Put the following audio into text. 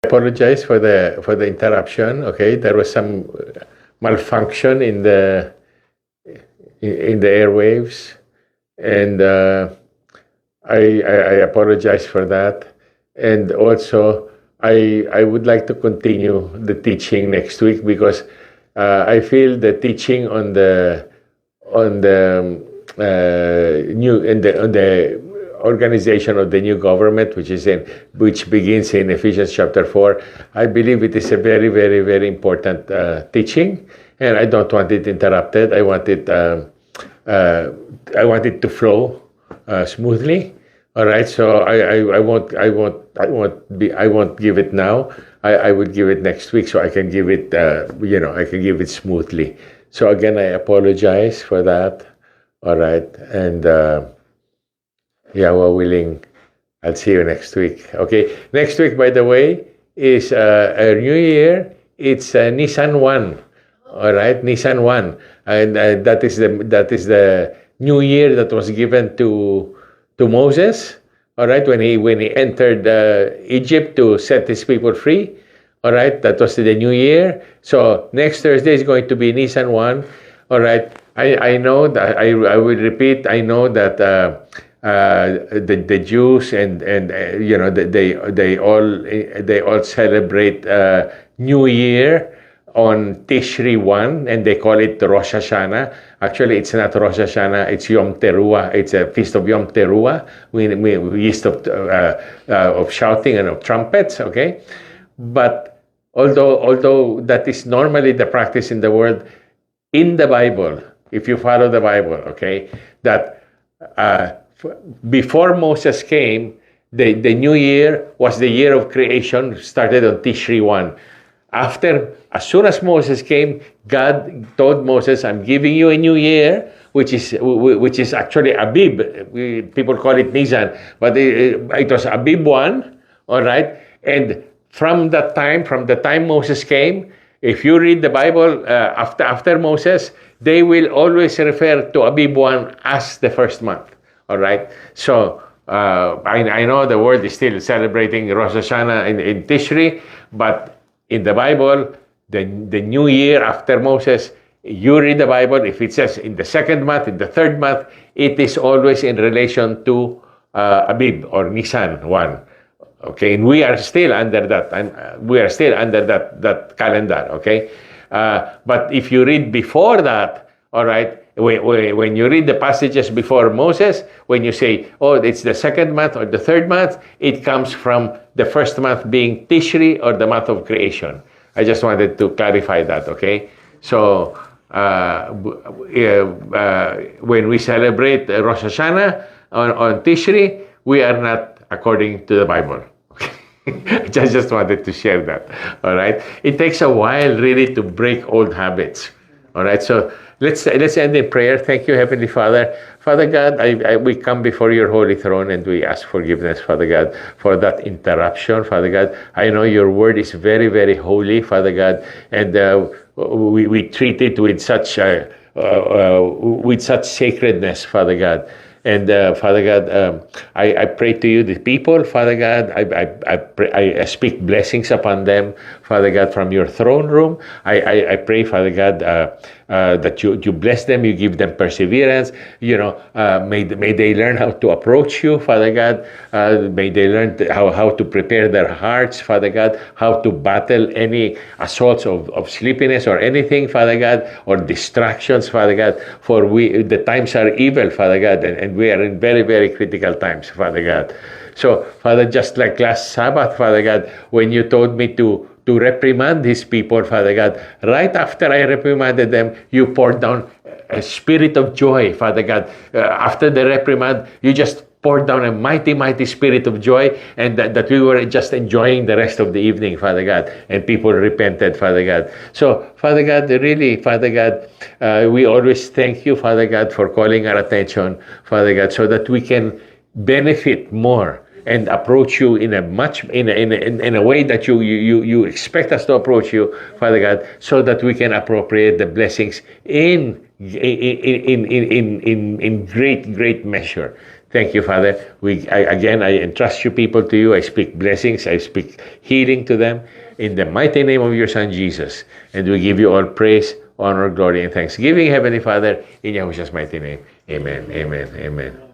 apologize for the interruption. Okay, there was some malfunction in the airwaves, and I apologize for that. And also, I would like to continue the teaching next week because I feel the teaching on the new in the organization of the new government, which begins in Ephesians chapter 4. I believe it is a very, very, very important teaching, and I don't want it interrupted. I want it to flow smoothly. All right, so I won't give it now. I will give it next week, so I can give it I can give it smoothly. So again, I apologize for that. All right, and we're willing. I'll see you next week. Okay, next week, by the way, is a new year. It's Nisan 1. All right, Nisan 1, and that is the new year that was given to Moses. All right, when he entered Egypt to set his people free. All right, that was the new year. So next Thursday is going to be Nisan 1. All right, I know that I will repeat. I know that the Jews and they all celebrate New Year on Tishri 1, and they call it Rosh Hashanah. Actually, it's not Rosh Hashanah, it's Yom Teruah. It's a feast of Yom Teruah, feast of shouting and of trumpets, okay? But although that is normally the practice in the world, in the Bible, if you follow the Bible, okay, that before Moses came, the new year was the year of creation, started on Tishri 1. As soon as Moses came, God told Moses, "I'm giving you a new year," which is actually Abib. People call it Nisan, but it was Abib 1. All right, and from the time Moses came, if you read the Bible after Moses, they will always refer to Abib 1 as the first month. All right, so I know the world is still celebrating Rosh Hashanah in Tishri, but in the Bible, the new year after Moses, you read the Bible, if it says in the second month, in the third month, it is always in relation to Abib or Nisan 1. Okay, and we are still under that, that calendar, okay? But if you read before that, all right, when you read the passages before Moses, when you say, oh, it's the second month or the third month, it comes from the first month being Tishri or the month of creation. I just wanted to clarify that, okay? So, when we celebrate Rosh Hashanah on Tishri, we are not according to the Bible. I just wanted to share that, all right? It takes a while really to break old habits, all right? So, let's end in prayer. Thank you, Heavenly Father. Father God, we come before your holy throne and we ask forgiveness, Father God, for that interruption, Father God. I know your word is very, very holy, Father God, and we treat it with such sacredness, Father God. And Father God, I pray to you, the people, Father God, I speak blessings upon them, Father God, from your throne room. I pray, Father God, that you bless them, you give them perseverance. May they learn how to approach you, Father God. May they learn how to prepare their hearts, Father God, how to battle any assaults of sleepiness or anything, Father God, or distractions, Father God. For the times are evil, Father God, and we are in very, very critical times, Father God. So, Father, just like last Sabbath, Father God, when you told me to reprimand these people, Father God, right after I reprimanded them, you poured down a spirit of joy, Father God. After the reprimand, you just poured down a mighty, mighty spirit of joy, and that we were just enjoying the rest of the evening, Father God, and people repented, Father God. So, Father God, really, Father God, we always thank you, Father God, for calling our attention, Father God, so that we can benefit more and approach you in a way that you expect us to approach you, Father God, so that we can appropriate the blessings in great measure Thank you, Father. Again, I entrust your people to you. I speak blessings. I speak healing to them in the mighty name of your Son, Jesus. And we give you all praise, honor, glory, and thanksgiving, Heavenly Father, in Yahushua's mighty name. Amen, amen, amen.